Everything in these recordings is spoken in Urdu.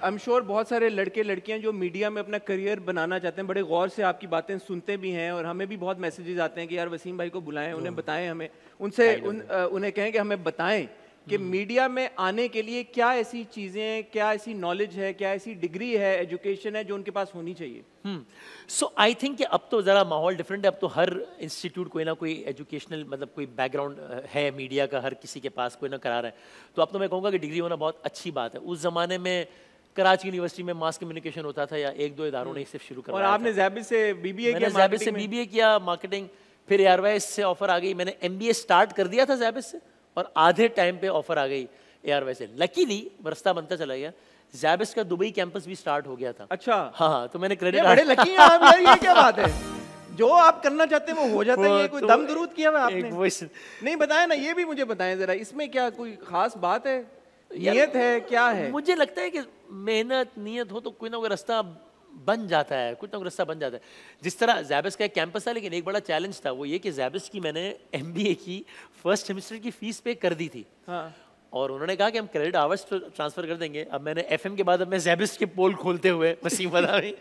ایم شور بہت سارے لڑکے لڑکیاں جو میڈیا میں اپنا کریئر بنانا چاہتے ہیں بڑے غور سے آپ کی باتیں سنتے بھی ہیں, اور ہمیں بھی بہت میسیجز آتے ہیں کہ یار وسیم بھائی کو بلائیں, انہیں بتائیں, ہمیں ان سے انہیں کہیں کہ ہمیں بتائیں کہ میڈیا میں آنے کے لیے کیا ایسی چیزیں, کیا ایسی نالج ہے, کیا ایسی ڈگری ہے, ایجوکیشن ہے جو ان کے پاس ہونی چاہیے. سو آئی تھنک کہ اب تو ذرا ماحول ڈفرینٹ ہے. اب تو ہر انسٹیٹیوٹ کوئی نہ کوئی ایجوکیشنل مطلب کوئی بیک گراؤنڈ ہے میڈیا کا, ہر کسی کے پاس کوئی نہ کرا رہا ہے. تو اب تو میں کہوں گا کہ ڈگری ہونا بہت اچھی بات ہے. اس زمانے میں کراچی یونیورسٹی میں ماس کمیونیکیشن ہوتا تھا, یا ایک دو اداروں نے صرف شروع کروایا. اور آپ نے زیبس سے بی بی اے کیا؟ میں نے زیبس سے بی بی اے کیا مارکیٹنگ, پھر ایئر وائز سے آفر آ گئی. میں نے ایم بی اے اسٹارٹ کر دیا تھا زیبس سے, اور آدھے ٹائم پہ آفر آ گئی ایئر وائز سے. لکیلی رستہ بنتا چلا گیا, زیبس کا دبئی کیمپس بھی اسٹارٹ ہو گیا تھا. اچھا ہاں, تو میں نے کریڈٹ. بڑے لکی ہیں آپ یار, یہ کیا بات ہے, جو آپ کرنا چاہتے ہیں وہ ہو جاتا ہے. یہ کوئی دم درود کیا ہوا آپ نے؟ نہیں بتایا نا, یہ بھی مجھے بتائیں ذرا, اس میں کیا کوئی خاص بات ہے, نیت ہے, کیا ہے؟ مجھے لگتا ہے کہ محنت نیت ہو تو کوئی نہ کوئی رستہ بن جاتا ہے, کچھ نہ کچھ رستہ بن جاتا ہے. جس طرح زیبس کا ایک کیمپس تھا, لیکن ایک بڑا چیلنج تھا, وہ یہ کہ زیبس کی میں نے ایم بی اے کی فرسٹ سیمسٹر کی فیس پے کر دی تھی, اور انہوں نے کہا کہ ہم کریڈٹ آورس ٹرانسفر کر دیں گے. اب میں نے ایف ایم کے بعد اب میں زیبس کے پول کھولتے ہوئے وسیم والا میں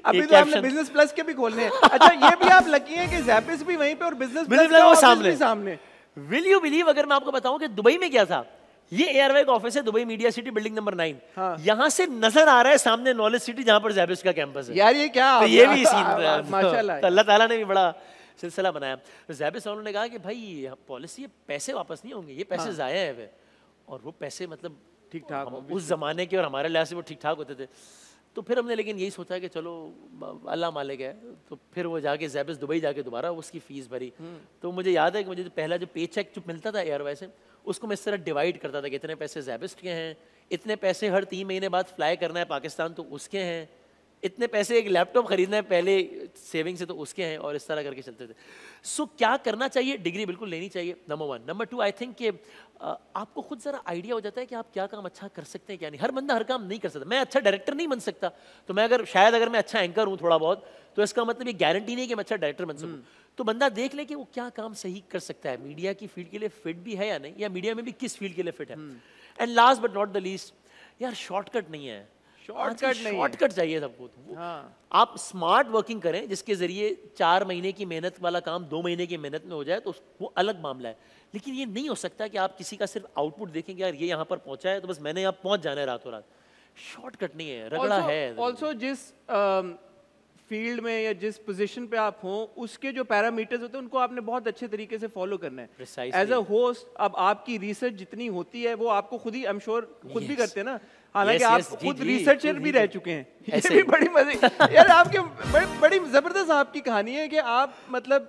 ابھی تو آپ نے بزنس پلس کے بھی کھولنے ہیں. اچھا یہ بھی آپ لکی ہیں کہ زیبس بھی وہیں پہ اور بزنس پلس کا سامنے. ول یو بلیو, اگر میں آپ کو بتاؤں کہ دبئی میں کیا تھا, یہ ایئر وے کا آفس ہے Dubai media city building number 9, یہاں سے نظر آ رہا ہے سامنے نالج سٹی جہاں پر زیبس کا کیمپس ہے. یار یہ کیا, یہ بھی سین ماشاءاللہ, اللہ تعالیٰ نے بھی بڑا سلسلہ بنایا. زیبس والوں نے کہا کہ بھائی پالیسی ہے, پیسے واپس نہیں ہوں گے, یہ پیسے ضائع ہیں, اور وہ پیسے مطلب ٹھیک ٹھاک اس زمانے کے اور ہمارے لحاظ سے وہ ٹھیک ٹھاک ہوتے تھے. تو پھر ہم نے لیکن یہی سوچا کہ چلو اللہ مالک ہے, تو پھر وہ جا کے زیبس دبئی جا کے دوبارہ اس کی فیس بھری. تو مجھے یاد ہے کہ مجھے پہلا جو پے چیک جو ملتا تھا ایئر وائز سے, اس کو میں اس طرح ڈیوائڈ کرتا تھا کہ اتنے پیسے زیبس کے ہیں, اتنے پیسے ہر 3 مہینے بعد فلائی کرنا ہے پاکستان تو اس کے ہیں, اتنے پیسے ایک لیپ ٹاپ خریدنا ہے پہلے سیونگ سے تو اس کے ہیں, اور اس طرح کر کے چلتے تھے. سو کیا کرنا چاہیے, ڈگری بالکل لینی چاہیے, نمبر 1. نمبر 2, آئی تھنک کہ آپ کو خود ذرا آئیڈیا ہو جاتا ہے کہ آپ کیا کام اچھا کر سکتے ہیں کیا نہیں. ہر بندہ ہر کام نہیں کر سکتا. میں اچھا ڈائریکٹر نہیں بن سکتا, تو میں اگر میں اچھا اینکر ہوں تھوڑا بہت, تو اس کا مطلب یہ گارنٹی نہیں کہ میں اچھا ڈائریکٹر بن سکوں. تو بندہ دیکھ لے کہ وہ کیا کام صحیح کر سکتا ہے, میڈیا کی فیلڈ کے لیے فٹ بھی ہے یا نہیں, یا میڈیا میں بھی کس فیلڈ کے لیے فٹ ہے. And last but not the least, یار شارٹ کٹ نہیں ہے, شارٹ کٹ چاہیے سب کو. آپ اسمارٹ ورکنگ کریں جس کے ذریعے 4 مہینے کی محنت والا کام 2 مہینے کی محنت میں ہو جائے, تو وہ الگ معاملہ ہے. لیکن یہ نہیں ہو سکتا کہ آپ کسی کا صرف آؤٹ پٹ دیکھیں کہ یار یہ یہاں پر پہنچا ہے تو بس میں نے یہاں پہنچ جانا ہے راتوں رات. شارٹ کٹ نہیں ہے, رگڑا ہے. آلسو جس فیلڈ میں یا جس پوزیشن پہ آپ ہوں, اس کے جو پیرامیٹرز ہوتے ہیں ان کو آپ نے بہت اچھے طریقے سے فالو کرنا ہے. ایز اے ہوسٹ اب آپ کی ریسرچ جتنی ہوتی ہے وہ آپ کو خود ہی ایم شور خود بھی کرتے ہیں نا, حالانکہ آپ خود ریسرچر بھی رہ چکے ہیں. یہ بھی بڑی مزے یار آپ کے بڑی زبردست آپ کی کہانی ہے کہ آپ مطلب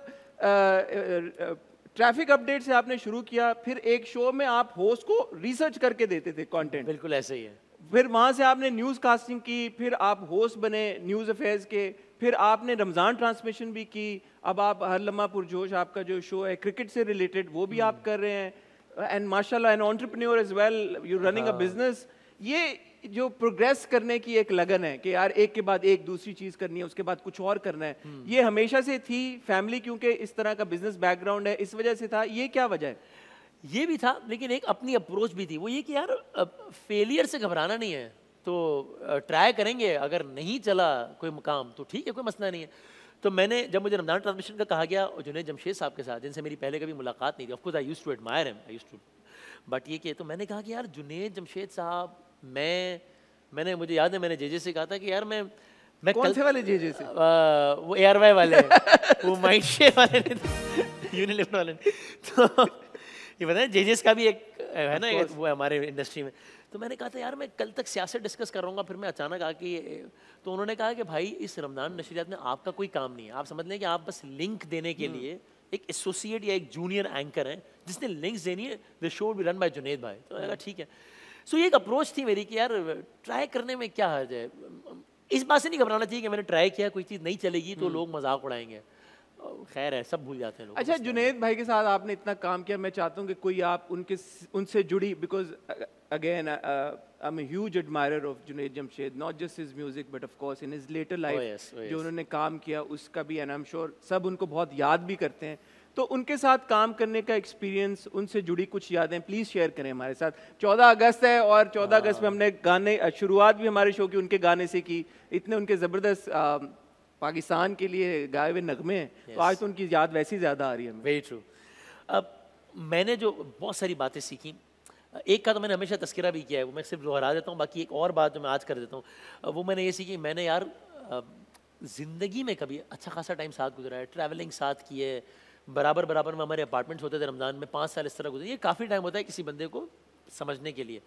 ٹریفک اپڈیٹ سے آپ نے شروع کیا, پھر ایک شو میں آپ ہوسٹ کو ریسرچ کر کے دیتے تھے کانٹینٹ. بالکل ایسے ہی ہے. پھر وہاں سے آپ نے نیوز کاسٹنگ کی, پھر آپ ہوسٹ بنے نیوز افیئرز کے, پھر آپ نے رمضان ٹرانسمیشن بھی کی, اب آپ ہر لمحہ پرجوش آپ کا جو شو ہے کرکٹ سے ریلیٹڈ وہ بھی آپ کر رہے ہیں, اینڈ ماشاء اللہ an entrepreneur as well, you running a business. یہ جو پروگریس کرنے کی ایک لگن ہے کہ یار ایک کے بعد ایک دوسری چیز کرنی ہے, اس کے بعد کچھ اور کرنا ہے, یہ ہمیشہ سے تھی. فیملی کیونکہ اس طرح کا بزنس بیک گراؤنڈ ہے اس وجہ سے تھا, یہ کیا وجہ ہے؟ یہ بھی تھا, لیکن ایک اپنی اپروچ بھی تھی, وہ یہ کہ یار فیلئر سے گھبرانا نہیں ہے, تو ٹرائی کریں گے, اگر نہیں چلا کوئی مقام تو ٹھیک ہے, کوئی مسئلہ نہیں ہے. تو میں نے جب مجھے رمضان ٹرانسمیشن کا کہا گیا, جنید جمشید صاحب کے ساتھ جن سے میری پہلے کبھی ملاقات نہیں تھی, of course I used to admire him, I used to, but یہ کہ تو میں نے کہا کہ یار جنید جمشید صاحب, میں نے مجھے یاد ہے میں نے جے جے سے کہا تھا کہ یار میں کون سے والے جے جے سے؟ وہ ایئر وائی والے, وہ مائنڈ شیئر والے, یونیلیفٹ والے. تو یہ بتائیں جے جیز کا بھی ایک ہے نا وہ ہمارے انڈسٹری میں. تو میں نے کہا تھا یار میں کل تک سیاست ڈسکس کر رہا ہوں گا, پھر میں اچانک آ کے, تو انہوں نے کہا کہ بھائی اس رمضان نشریات میں آپ کا کوئی کام نہیں ہے, آپ سمجھ لیں کہ آپ بس لنک دینے کے لیے ایک ایسوسیٹ یا ایک جونیئر اینکر ہیں جس نے لنکس دینی ہے, the show will be run by Junaid بھائی. تو میں نے کہا ٹھیک ہے. سو یہ ایک اپروچ تھی میری کہ یار ٹرائی کرنے میں کیا حرج ہے, اس بات سے نہیں گھبرانا چاہیے کہ میں نے ٹرائی کیا, کوئی چیز نہیں چلے گی تو لوگ مذاق اڑائیں گے, خیر ہے سب بھول جاتے ہیں لوگ. اچھا جنید بھائی کے ساتھ آپ نے اتنا کام کیا, میں چاہتا ہوں کہ کوئی آپ ان سے جڑی, because again I am a huge admirer of Junaid Jamshed, not just his music but of course in his later life جو انہوں نے کام کیا اس کا بھی, اینڈ آئی ایم شیور سب ان کو بہت یاد بھی کرتے ہیں. تو ان کے ساتھ کام کرنے کا ایکسپیرینس, ان سے جڑی کچھ یادیں پلیز شیئر کریں ہمارے ساتھ. 14 اگست ہے اور 14 اگست میں ہم نے گانے, شروعات بھی ہمارے شو کی ان کے گانے سے کی, اتنے ان کے زبردست پاکستان کے لیے گائے ہوئے نغمے ہیں, تو آج تو ان کی یاد ویسی زیادہ آ رہی ہے. Very true. اب میں نے جو بہت ساری باتیں سیکھیں, ایک کا تو میں نے ہمیشہ تذکرہ بھی کیا ہے, وہ میں صرف دہرا دیتا ہوں, باقی ایک اور بات جو میں آج کر دیتا ہوں, وہ میں نے یہ سیکھی, میں نے یار زندگی میں کبھی اچھا خاصا ٹائم ساتھ گزرا ہے, ٹریولنگ ساتھ کی ہے, برابر میں ہمارے اپارٹمنٹس ہوتے تھے, رمضان میں 5 سال اس طرح گزرے, یہ کافی ٹائم ہوتا ہے کسی بندے کو سمجھنے کے لیے.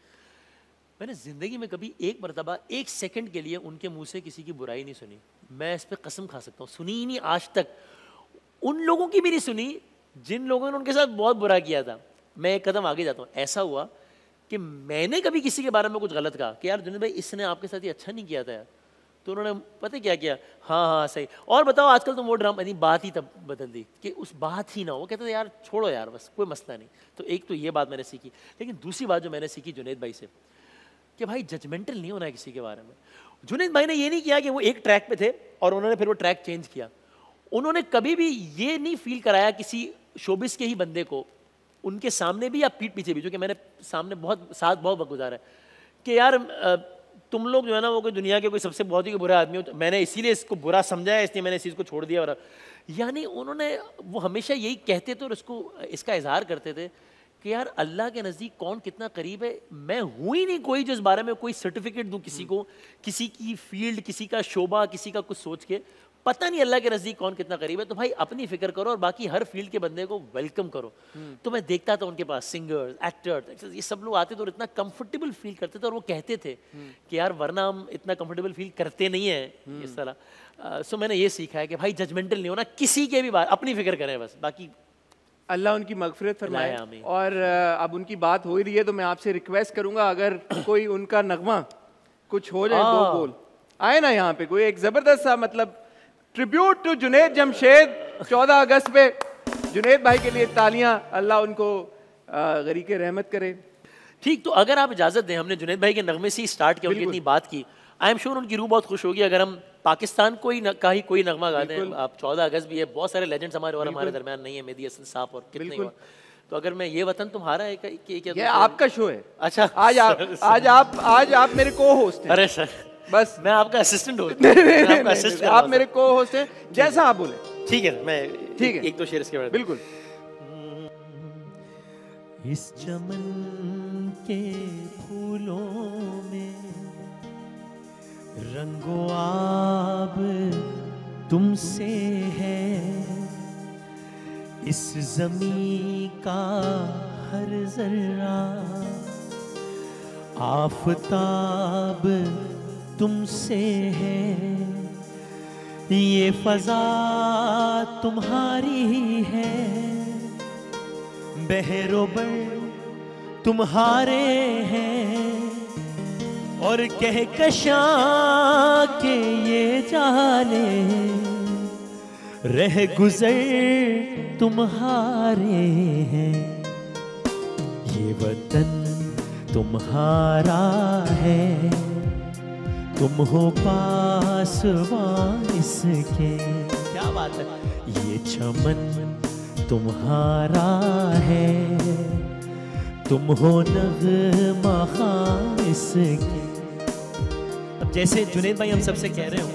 میں نے زندگی میں کبھی ایک مرتبہ 1 سیکنڈ کے لیے ان کے منہ سے کسی کی برائی نہیں سنی. میں اس پہ قسم کھا سکتا ہوں, سنی ہی نہیں آج تک. ان لوگوں کی بھی نہیں سنی جن لوگوں نے ان کے ساتھ بہت برا کیا تھا. میں ایک قدم آگے جاتا ہوں, ایسا ہوا کہ میں نے کبھی کسی کے بارے میں کچھ غلط کہا کہ یار جنید بھائی اس نے آپ کے ساتھ یہ اچھا نہیں کیا تھا یار, تو انہوں نے پتہ کیا کیا, ہاں صحیح, اور بتاؤ آج کل تم وہ ڈرامہ, نہیں بات ہی تب بدل دی کہ اس بات ہی نہ ہو, کہتے تھے یار چھوڑو یار بس کوئی مسئلہ نہیں. تو ایک تو یہ بات میں نے سیکھی. لیکن دوسری بات جو میں نے سیکھی جنید بھائی سے, کہ بھائی ججمنٹل نہیں ہونا ہے کسی کے بارے میں. جنید بھائی نے یہ نہیں کیا کہ وہ ایک ٹریک پہ تھے اور انہوں نے پھر وہ ٹریک چینج کیا. انہوں نے کبھی بھی یہ نہیں فیل کرایا کسی شوبس کے ہی بندے کو, ان کے سامنے بھی یا پیٹھ پیچھے بھی, جو کہ میں نے سامنے بہت وقت گزارا ہے, کہ یار تم لوگ جو ہے نا وہ کوئی دنیا کے کوئی سب سے بہت ہی برا آدمی ہو, میں نے اسی لیے اس کو برا سمجھا ہے, اس لیے میں نے اس چیز کو چھوڑ دیا. اور یعنی انہوں نے, وہ ہمیشہ یہی کہتے تھے اور اس کا اظہار کرتے تھے کہ یار اللہ کے نزدیک کون کتنا قریب ہے, میں ہوں ہی نہیں کوئی جو اس بارے میں کوئی سرٹیفکیٹ دوں کسی کو, کسی کی فیلڈ, کسی کا شعبہ, کسی کا کچھ سوچ کے, پتہ نہیں اللہ کے نزدیک کون کتنا قریب ہے. تو بھائی اپنی فکر کرو اور باقی ہر فیلڈ کے بندے کو ویلکم کرو. تو میں دیکھتا تھا ان کے پاس سنگرز, ایکٹرز, یہ سب لوگ آتے تھے اور اتنا کمفرٹیبل فیل کرتے تھے, اور وہ کہتے تھے کہ یار ورنہ ہم اتنا کمفرٹیبل فیل کرتے نہیں ہیں اس طرح. سو میں نے یہ سیکھا ہے کہ بھائی ججمنٹل نہیں ہونا کسی کے بھی بات, اپنی فکر کریں بس, باقی اللہ ان کی مغفرت فرمائے. اور اب ان کی بات ہو ہی رہی ہے تو میں آپ سے ریکویسٹ کروں گا, اگر کوئی ان کا نغمہ کچھ ہو جائے, 2 بول آئے نا یہاں پہ, کوئی ایک زبردست سا مطلب ٹریبیوٹ ٹو جنید جمشید 14 اگست پہ. جنید بھائی کے لیے تالیاں, اللہ ان کو غریق رحمت کرے. ٹھیک, تو اگر آپ اجازت دیں, ہم نے جنید بھائی کے نغمے سے ہی اسٹارٹ کیا, ان کی اتنی بات کی, آئی ایم شیور ان کی روح بہت خوش ہوگی اگر ہم پاکستان کا ہی کوئی نغمہ گا دیں. آپ 14 اگست بھی ہے, بہت سارے لیجنڈس ہمارے اور ہمارے درمیان نہیں ہے, مہدی حسن صاحب اور کتنے اور, تو اگر میں یہ وطن تمہارا ہے کہ یہ آپ کا شو ہے. اچھا, آج آپ میرے کو ہوسٹ ہیں. ارے سر بس میں آپ کا اسسٹنٹ ہوں, آپ میرے کو ہوسٹ ہیں, جیسا آپ بولیں. ٹھیک ہے, میں ایک دو شعر اس کے بعد. بالکل. اس چمن کے پھولوں میں رنگ و آب تم سے ہے, اس زمین کا ہر ذرہ آفتاب تم سے ہے, یہ فضا تمہاری ہے, بحر و بر تمہارے ہیں, اور کہکشاں کے یہ جالے رہ گزر تمہارے ہیں. یہ وطن تمہارا ہے, تم ہو پاسبان اس کے. کیا بات ہے. یہ چمن تمہارا ہے, تم ہو نغمہ خواں اس کے. اب جیسے جنید بھائی ہم سب سے کہہ رہے ہوں